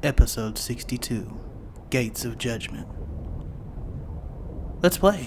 Episode 62, Gates of Judgment. Let's play.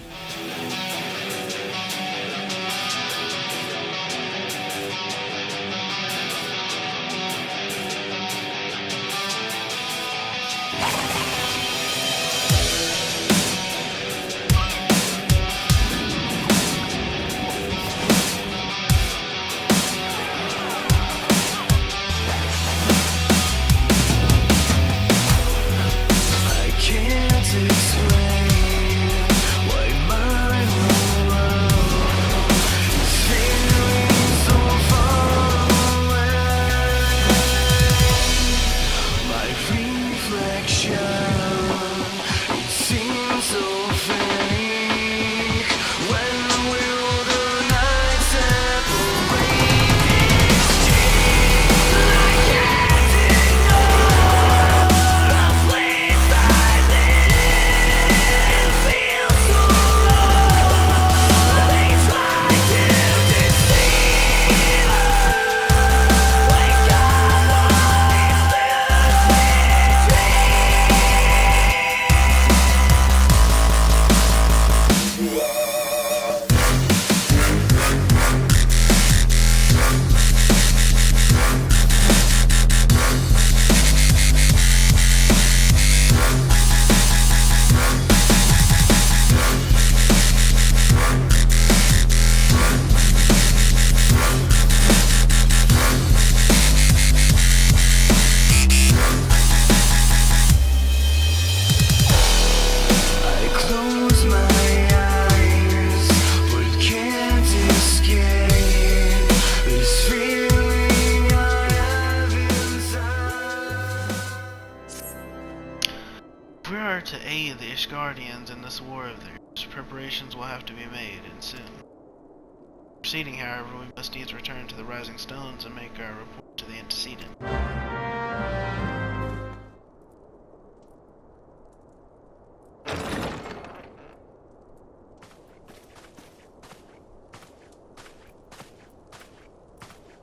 To aid the Ishgardians in this war of theirs, preparations will have to be made, and soon. Proceeding, however, we must needs return to the Rising Stones and make our report to the antecedent.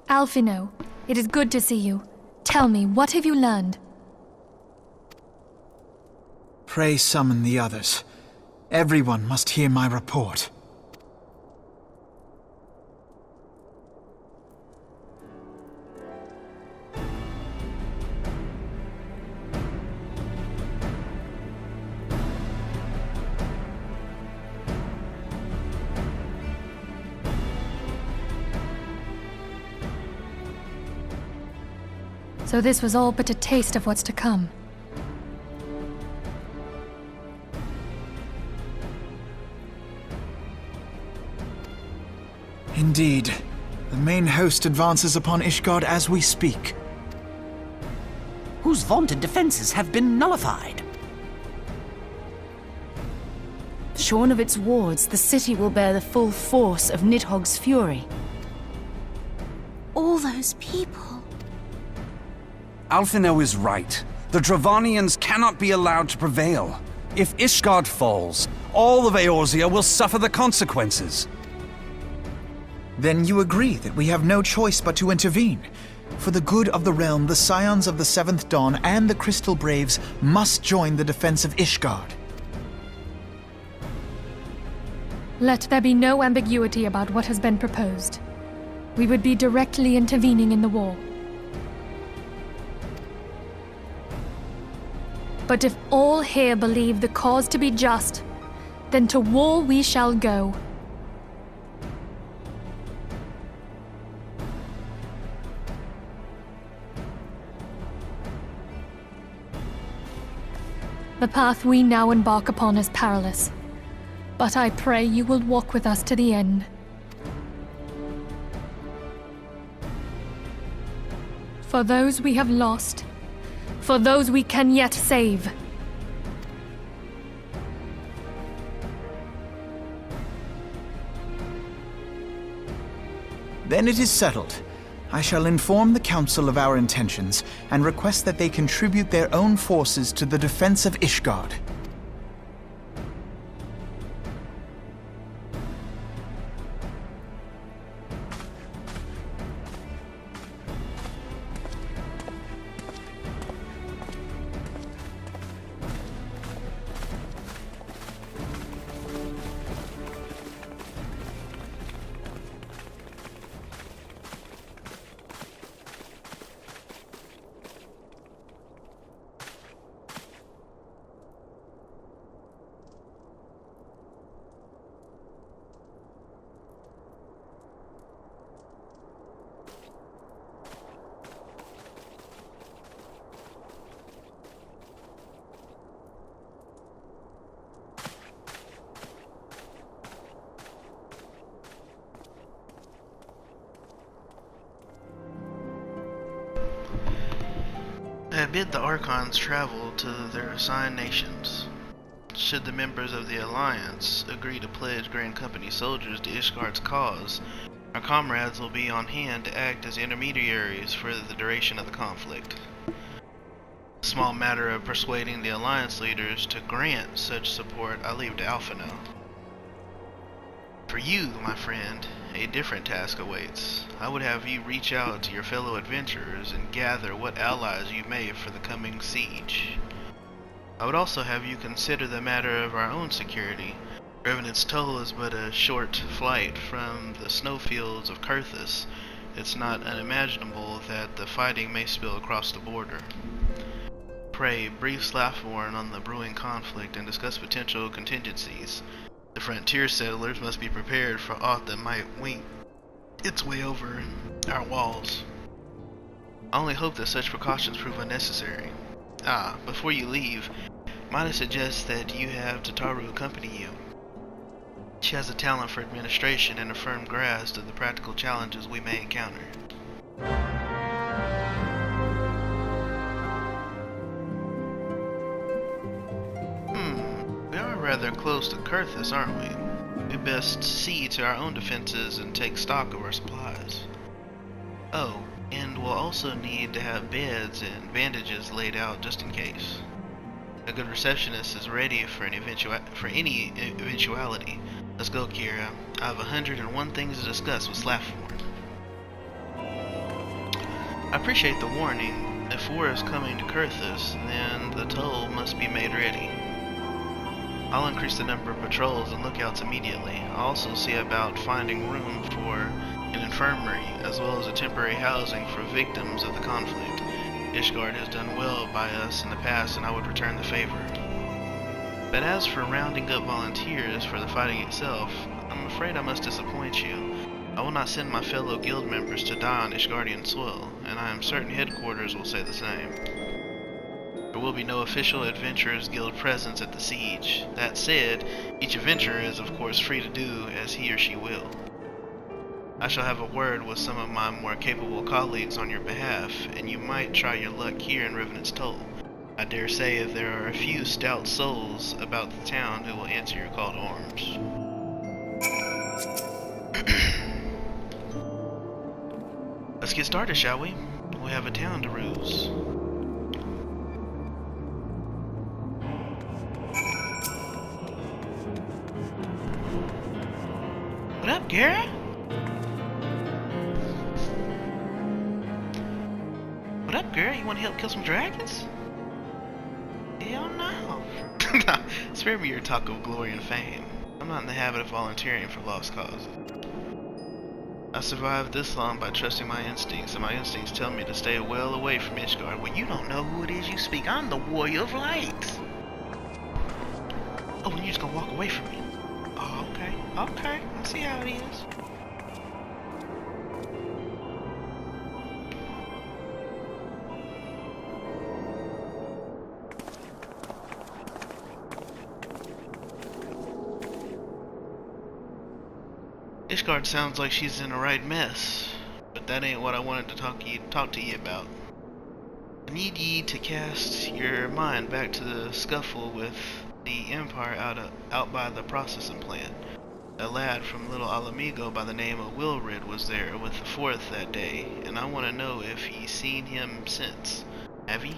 Alphino, it is good to see you. Tell me, what have you learned? Pray summon the others. Everyone must hear my report. So this was all but a taste of what's to come. Indeed. The main host advances upon Ishgard as we speak. Whose vaunted defenses have been nullified. Shorn of its wards, the city will bear the full force of Nidhogg's fury. All those people. Alphino is right. The Dravanians cannot be allowed to prevail. If Ishgard falls, all of Eorzea will suffer the consequences. Then you agree that we have no choice but to intervene. For the good of the realm, the Scions of the Seventh Dawn and the Crystal Braves must join the defense of Ishgard. Let there be no ambiguity about what has been proposed. We would be directly intervening in the war. But if all here believe the cause to be just, then to war we shall go. The path we now embark upon is perilous, but I pray you will walk with us to the end. For those we have lost, for those we can yet save. Then it is settled. I shall inform the Council of our intentions and request that they contribute their own forces to the defense of Ishgard. I bid the Archons travel to their assigned nations. Should the members of the Alliance agree to pledge Grand Company soldiers to Ishgard's cause, our comrades will be on hand to act as intermediaries for the duration of the conflict. The small matter of persuading the Alliance leaders to grant such support I leave to Alpha now. For you, my friend, a different task awaits. I would have you reach out to your fellow adventurers and gather what allies you may for the coming siege. I would also have you consider the matter of our own security. Revenant's Toll is but a short flight from the snowfields of Kurthus. It's not unimaginable that the fighting may spill across the border. Pray, brief Slathorn on the brewing conflict and discuss potential contingencies. The frontier settlers must be prepared for aught that might wing its way over our walls. I only hope that such precautions prove unnecessary. Before you leave, might I suggest that you have Tataru accompany you? She has a talent for administration and a firm grasp of the practical challenges we may encounter. We are rather close to Kurthus, aren't we? We best see to our own defenses and take stock of our supplies. Oh, and we'll also need to have beds and bandages laid out just in case. A good receptionist is ready for any eventuality. Let's go, Kira. I have 101 things to discuss with Slathorn. I appreciate the warning. If war is coming to Kurthus, then the toll must be made ready. I'll increase the number of patrols and lookouts immediately. I'll also see about finding room for an infirmary, as well as a temporary housing for victims of the conflict. Ishgard has done well by us in the past, and I would return the favor. But as for rounding up volunteers for the fighting itself, I'm afraid I must disappoint you. I will not send my fellow guild members to die on Ishgardian soil, and I am certain headquarters will say the same. There will be no official Adventurers Guild presence at the siege. That said, each adventurer is of course free to do as he or she will. I shall have a word with some of my more capable colleagues on your behalf, and you might try your luck here in Revenant's Toll. I dare say that there are a few stout souls about the town who will answer your call to arms. Let's get started, shall we? We have a town to ruse. What up, Garrett? What up, girl? You want to help kill some dragons? Hell no. Spare me your talk of glory and fame. I'm not in the habit of volunteering for lost causes. I survived this long by trusting my instincts, and my instincts tell me to stay well away from Ishgard. Well, you don't know who it is you speak. I'm the Warrior of Light. Oh, and you're just gonna walk away from me? Oh, okay. Okay. I see how it is. Ishgard sounds like she's in a right mess, but that ain't what I wanted to talk to you about. I need ye to cast your mind back to the scuffle with the Empire out by the processing plant. A lad from Little Alamigo by the name of Wilrid was there with the Fourth that day, and I want to know if ye seen him since. Have ye?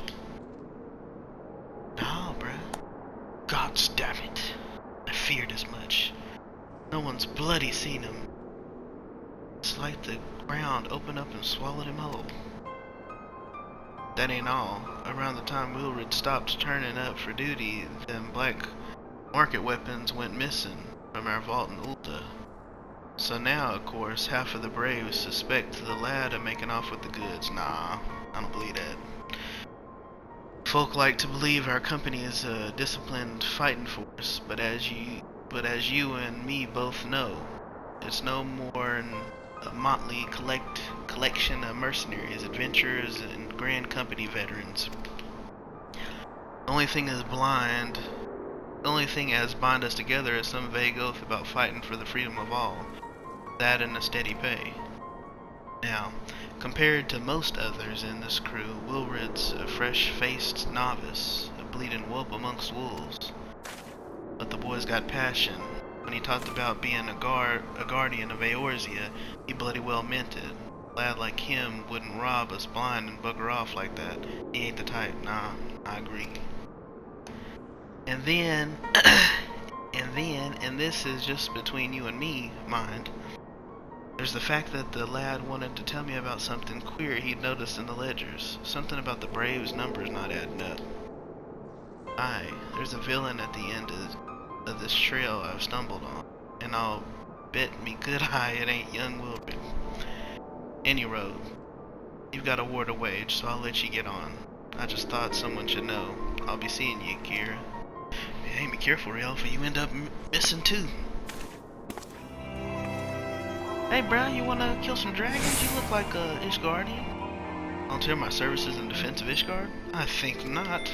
No, bruh. Gods damn it. I feared as much. No one's bloody seen him. It's like the ground opened up and swallowed him whole. That ain't all. Around the time Wilrid stopped turning up for duty, them black market weapons went missing from our vault in Ulta. So now, of course, half of the Braves suspect the lad of making off with the goods. Nah, I don't believe that. Folk like to believe our company is a disciplined fighting force, but as you and me both know, it's no more than a motley collection of mercenaries, adventurers, and Grand Company veterans. The only thing as bind us together is some vague oath about fighting for the freedom of all. That and a steady pay. Now, Compared to most others in this crew, Wilred's a fresh-faced novice, a bleeding whelp amongst wolves. But the boy's got passion. When he talked about being a guardian of Eorzea, he bloody well meant it. A lad like him wouldn't rob us blind and bugger off like that. He ain't the type. Nah, I agree. And then, and this is just between you and me, mind, there's the fact that the lad wanted to tell me about something queer he'd noticed in the ledgers. Something about the Braves' numbers not adding up. Aye, there's a villain at the end of this trail I've stumbled on, and I'll bet me good eye it ain't young Wilred. Any road, you've got a war to wage, so I'll let you get on. I just thought someone should know. I'll be seeing you, Kira. Hey, be careful, Ralph, or you end up missing too. Hey, bro, you wanna kill some dragons? You look like a Ishgardian. Volunteer my services in defense of Ishgard? I think not.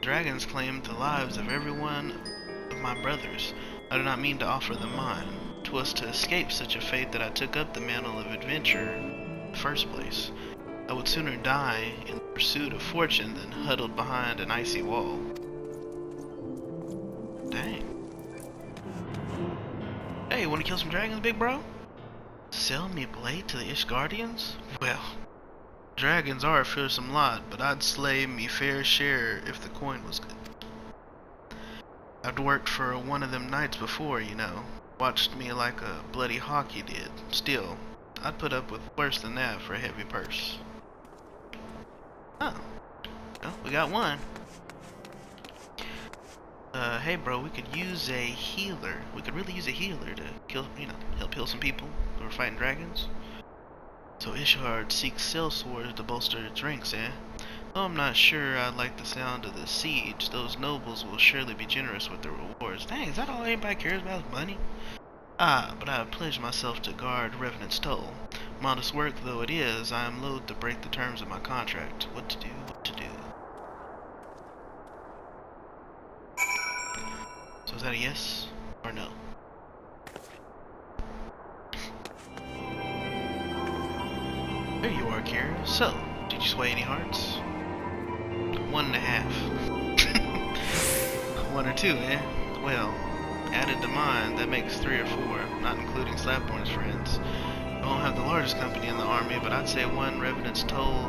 Dragons claim the lives of every one of my brothers. I do not mean to offer them mine. 'Twas to escape such a fate that I took up the mantle of adventure in the first place. I would sooner die in the pursuit of fortune than huddled behind an icy wall. Dang. Hey, wanna kill some dragons, big bro? Sell me blade to the Ishgardians? Well, dragons are a fearsome lot, but I'd slay me fair share if the coin was good. I've worked for one of them knights before, you know. Watched me like a bloody hawk you did. Still, I'd put up with worse than that for a heavy purse. Oh. Well, we got one. Hey bro, we could use a healer. We could really use a healer to kill, help heal some people who are fighting dragons. So Ishgard seeks sellswords to bolster its ranks, eh? Though I'm not sure I like the sound of the siege, those nobles will surely be generous with their rewards. Dang, is that all anybody cares about is money? Ah, but I have pledged myself to guard Revenant's Toll. Modest work though it is, I am loath to break the terms of my contract. What to do, what to do. So is that a yes or no? There you are, Kira. So, did you sway any hearts? 1.5. 1 or 2, eh? Well, added to mine, that makes 3 or 4, not including Slapborn's friends. I don't have the largest company in the army, but I'd say one Revenant's Toll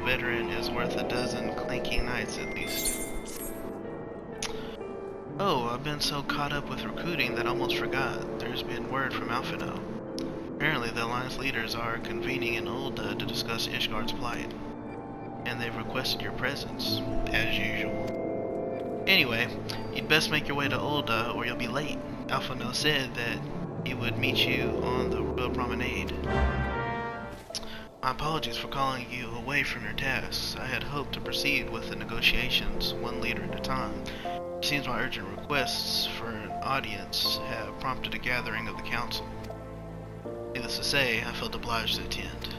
veteran is worth a dozen clanking knights at least. Oh, I've been so caught up with recruiting that I almost forgot. There's been word from Alphinaud. Apparently the Alliance leaders are convening in Ul'dah to discuss Ishgard's plight. And they've requested your presence, as usual. Anyway, you'd best make your way to Ul'dah or you'll be late. Alphinaud said that he would meet you on the Royal Promenade. My apologies for calling you away from your tasks. I had hoped to proceed with the negotiations, one leader at a time. It seems my urgent requests for an audience have prompted a gathering of the council. Needless to say, I felt obliged to attend.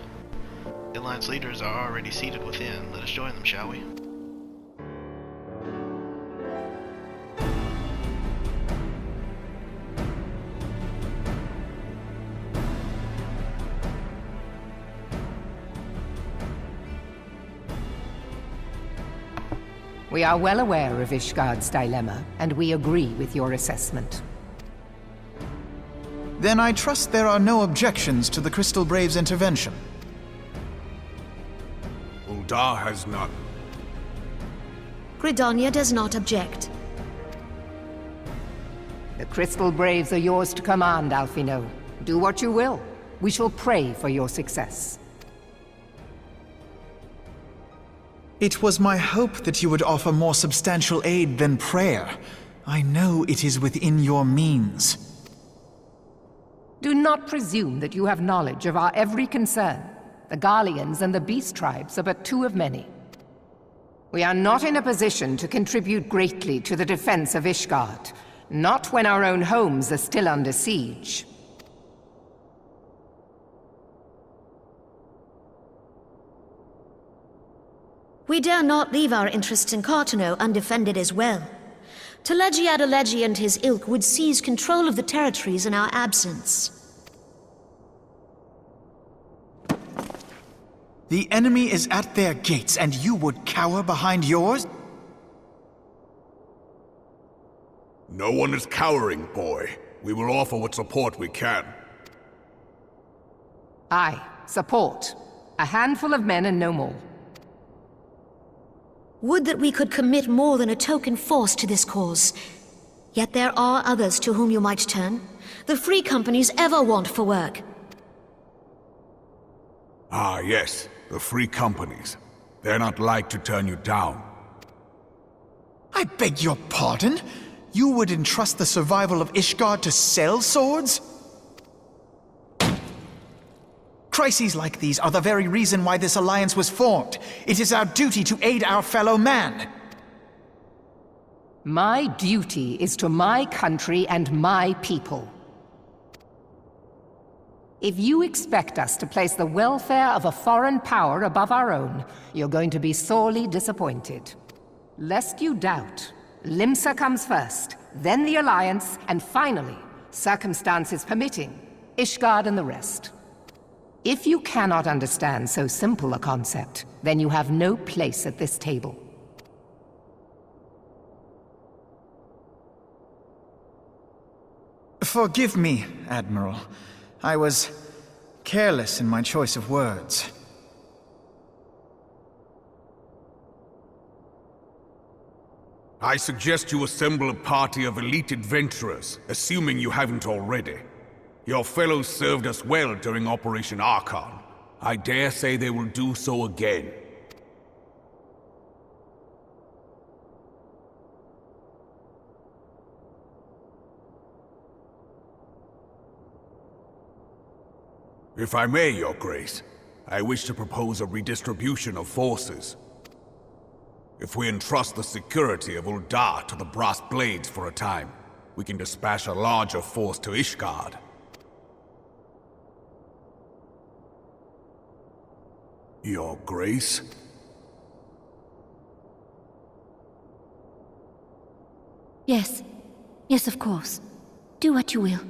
The Alliance leaders are already seated within. Let us join them, shall we? We are well aware of Ishgard's dilemma, and we agree with your assessment. Then I trust there are no objections to the Crystal Braves' intervention. Ul'dah has none. Gridania does not object. The Crystal Braves are yours to command, Alphinaud. Do what you will. We shall pray for your success. It was my hope that you would offer more substantial aid than prayer. I know it is within your means. Do not presume that you have knowledge of our every concern. The Garleans and the Beast Tribes are but two of many. We are not in a position to contribute greatly to the defense of Ishgard, not when our own homes are still under siege. We dare not leave our interests in Cartano undefended as well. Teleji Adeleji and his ilk would seize control of the territories in our absence. The enemy is at their gates, and you would cower behind yours? No one is cowering, boy. We will offer what support we can. Aye, support. A handful of men and no more. Would that we could commit more than a token force to this cause. Yet there are others to whom you might turn. The free companies ever want for work. Ah, yes. The free companies. They're not like to turn you down. I beg your pardon? You would entrust the survival of Ishgard to sell swords? Crises like these are the very reason why this alliance was formed. It is our duty to aid our fellow man. My duty is to my country and my people. If you expect us to place the welfare of a foreign power above our own, you're going to be sorely disappointed. Lest you doubt, Limsa comes first, then the Alliance, and finally, circumstances permitting, Ishgard and the rest. If you cannot understand so simple a concept, then you have no place at this table. Forgive me, Admiral. I was careless in my choice of words. I suggest you assemble a party of elite adventurers, assuming you haven't already. Your fellows served us well during Operation Archon. I dare say they will do so again. If I may, Your Grace, I wish to propose a redistribution of forces. If we entrust the security of Uldar to the Brass Blades for a time, we can dispatch a larger force to Ishgard. Your Grace? Yes. Yes, of course. Do what you will.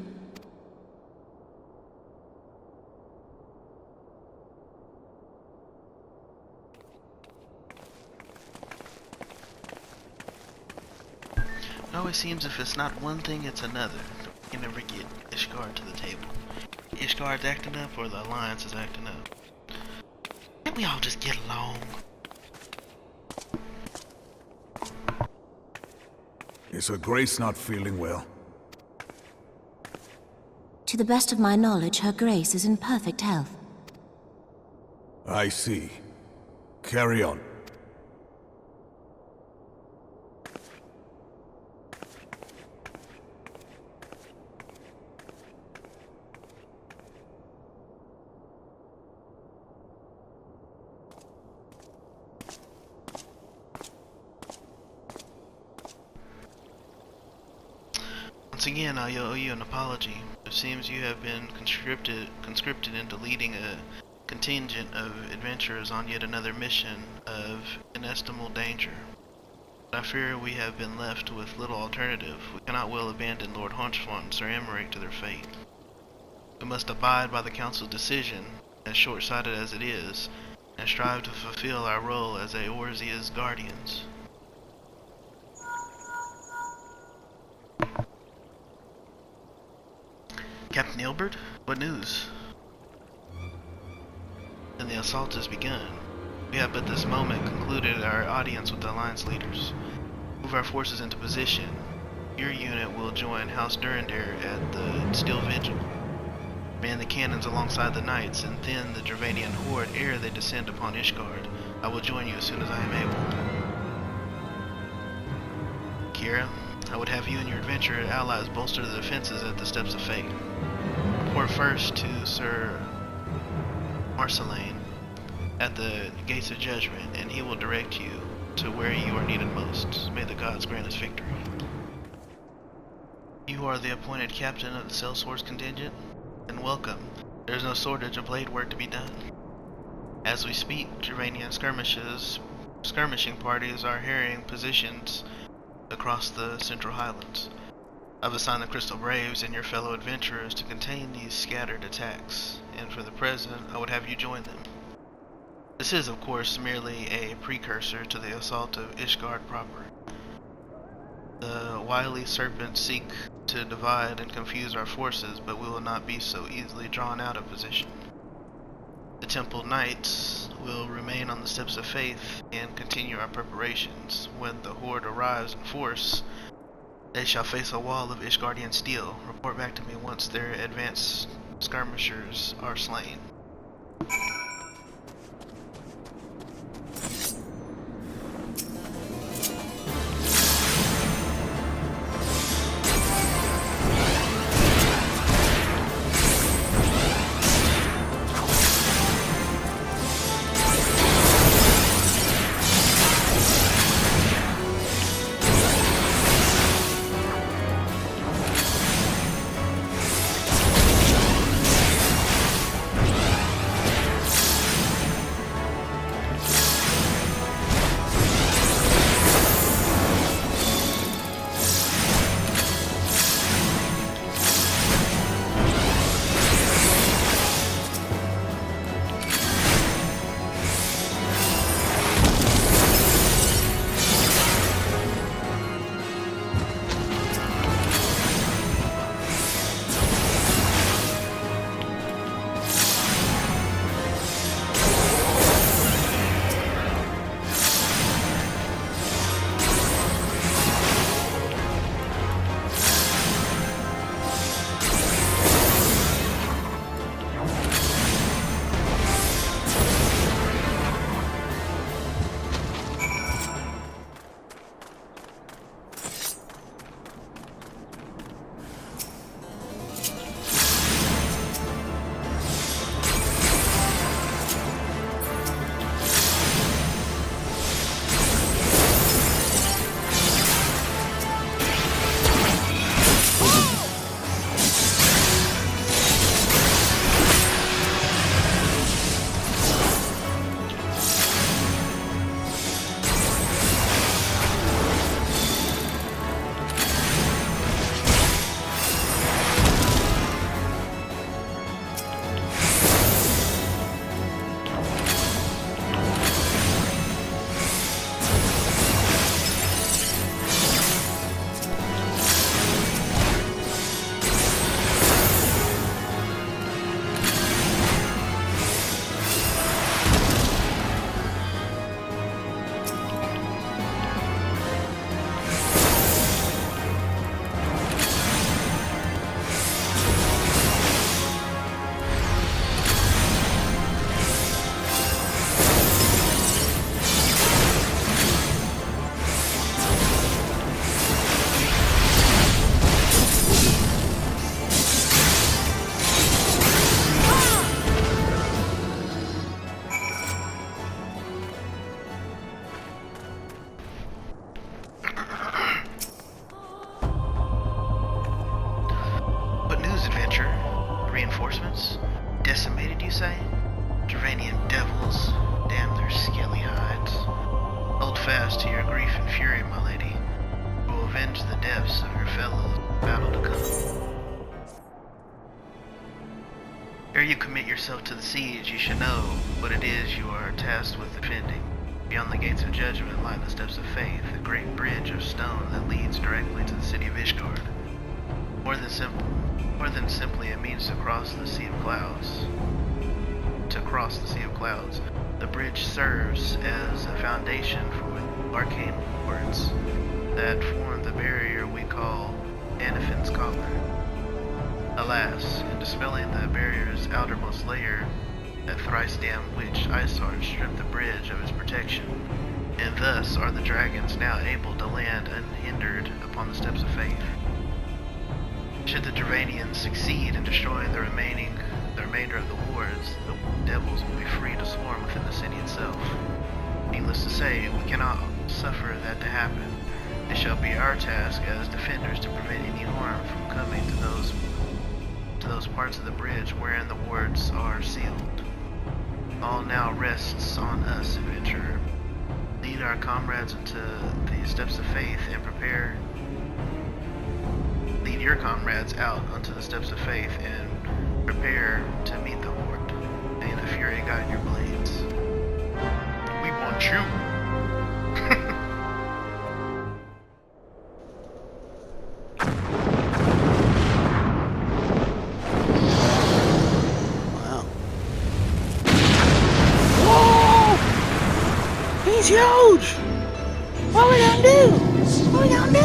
It always seems if it's not one thing, it's another. We can never get Ishgard to the table. Ishgard's acting up or the Alliance is acting up. Can't we all just get along? Is Her Grace not feeling well? To the best of my knowledge, Her Grace is in perfect health. I see. Carry on. Once again, I owe you an apology. It seems you have been conscripted into leading a contingent of adventurers on yet another mission of inestimable danger. I fear we have been left with little alternative. We cannot well abandon Lord Honchfont and Sir Emmerich to their fate. We must abide by the Council's decision, as short-sighted as it is, and strive to fulfill our role as Eorzea's guardians. Captain Ilbert, what news? And the assault has begun. We have but this moment concluded our audience with the Alliance leaders. Move our forces into position. Your unit will join House Durandare at the Steel Vigil. Man the cannons alongside the knights and thin the Dravanian horde ere they descend upon Ishgard. I will join you as soon as I am able. Kira, I would have you and your adventurer allies bolster the defenses at the Steps of Fate. Report first to Sir Marceline at the Gates of Judgement, and he will direct you to where you are needed most. May the gods grant us victory. You are the appointed captain of the Sellswords contingent, and welcome. There is no shortage of blade work to be done. As we speak, Dravanian skirmishing parties are harrying positions across the Central Highlands. I've assigned the Crystal Braves and your fellow adventurers to contain these scattered attacks, and for the present, I would have you join them. This is, of course, merely a precursor to the assault of Ishgard proper. The wily serpents seek to divide and confuse our forces, but we will not be so easily drawn out of position. The Temple Knights will remain on the steps of faith and continue our preparations. When the Horde arrives in force, they shall face a wall of Ishgardian steel. Report back to me once their advanced skirmishers are slain. Reinforcements? Decimated, you say? Dravanian devils. Damn their scaly hides. Hold fast to your grief and fury, my lady. We will avenge the deaths of your fellows. Battle to come. Ere you commit yourself to the siege, you should know what it is you are tasked with defending. Beyond the gates of Judgement lie the steps of faith, a great bridge of stone that leads directly to the city of Ishgard. More than simply a means to cross the sea of clouds. The bridge serves as a foundation for the arcane wards that form the barrier we call Anafin's Collar. Alas, in dispelling the barrier's outermost layer, that thrice-damned witch Isard stripped the bridge of its protection, and thus are the dragons now able to land unhindered upon the steps of faith. Should the Dravanians succeed in destroying the remainder of the wards, the devils will be free to swarm within the city itself. Needless to say, we cannot suffer that to happen. It shall be our task as defenders to prevent any harm from coming to those parts of the bridge wherein the wards are sealed. All now rests on us, adventurer. Lead our comrades into the steps of faith and lead your comrades out onto the steps of faith and prepare to meet the horde. May the fury guide your blades. Shoot. Wow. Whoa! He's huge! What are we gonna do? What are we gonna do?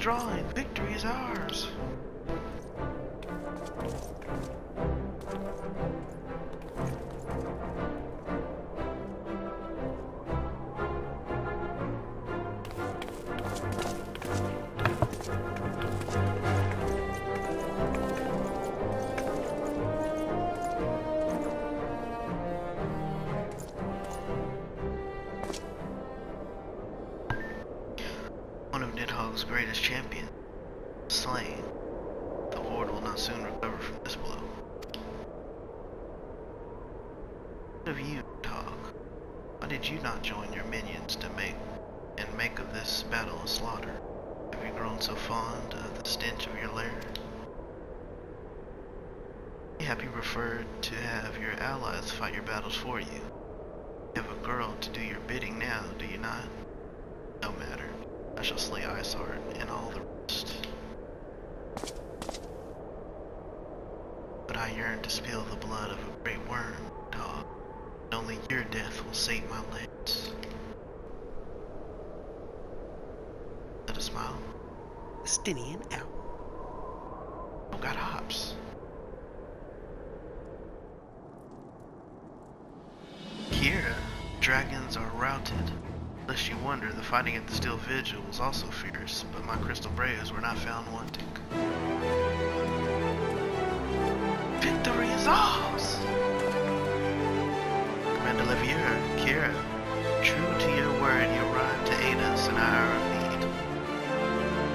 withdrawing. Victory is ours. One of Nidhogg's greatest champions, slain. The Horde will not soon recover from this blow. What of you, Nidhogg? Why did you not join your minions to make of this battle a slaughter? Have you grown so fond of the stench of your lair? Have you preferred to have your allies fight your battles for you? You have a girl to do your bidding now, do you not? No matter. I shall slay Iceheart and all the rest. But I yearn to spill the blood of a great worm, dog. And only your death will sate my lips. Is that a smile? Stinian out. Oh, got hops. Kira, dragons are routed. Lest you wonder, the fighting at the Steel Vigil was also fierce, but my Crystal Braves were not found wanting. Victory is ours! Commander Levier, Kira, true to your word, you arrived to aid us in our hour of need.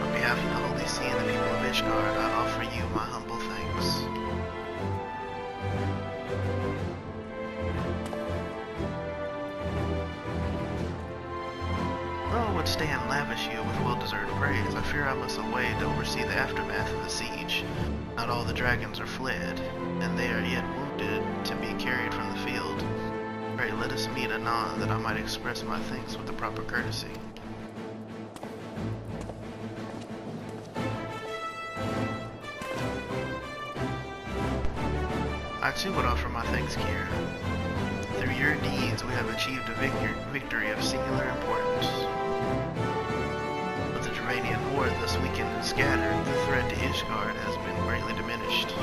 On behalf of the Holy See and the people of Ishgard, I offer you my humble thanks. Though I would stay and lavish you with well-deserved praise, I fear I must away to oversee the aftermath of the siege. Not all the dragons are fled, and they are yet wounded to be carried from the field. Pray, let us meet anon, that I might express my thanks with the proper courtesy. I too would offer my thanks, Kira. Through your deeds, we have achieved a victory of singular importance. With the Dravanian Horde thus weakened and scattered, the threat to Ishgard has been greatly diminished.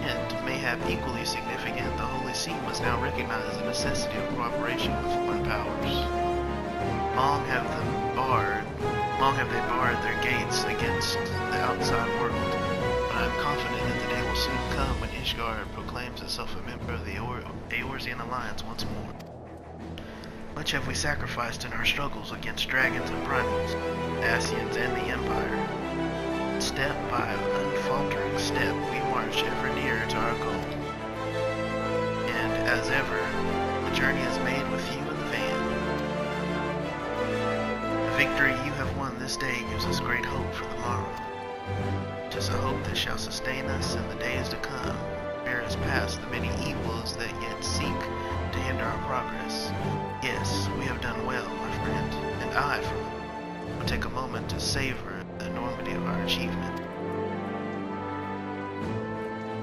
And, mayhap equally significant, the Holy See must now recognize the necessity of cooperation with foreign powers. Long have they barred their gates against the outside world, but I am confident that the day will soon come when Ishgard proclaims itself a member of the Eorzean Alliance once more. Much have we sacrificed in our struggles against dragons and primals, Ascians and the Empire. Step by unfaltering step, we march ever nearer to our goal. And, as ever, the journey is made with you in the van. The victory you have won this day gives us great hope for the morrow. 'Tis a hope that shall sustain us in the days to come, bear us past the many evils that yet seek to hinder our progress. Yes, we have done well, my friend, and I, for one, will take a moment to savor the enormity of our achievement.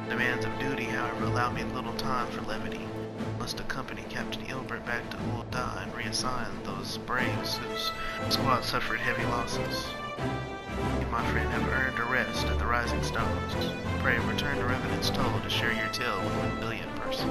Demands of duty, however, allow me little time for levity. I must accompany Captain Ilbert back to Ul'dah and reassign those braves whose squad suffered heavy losses. You, my friend, have earned a rest at the Rising Stones. Pray return to Revenant's Toll to share your tale with 1 billion person.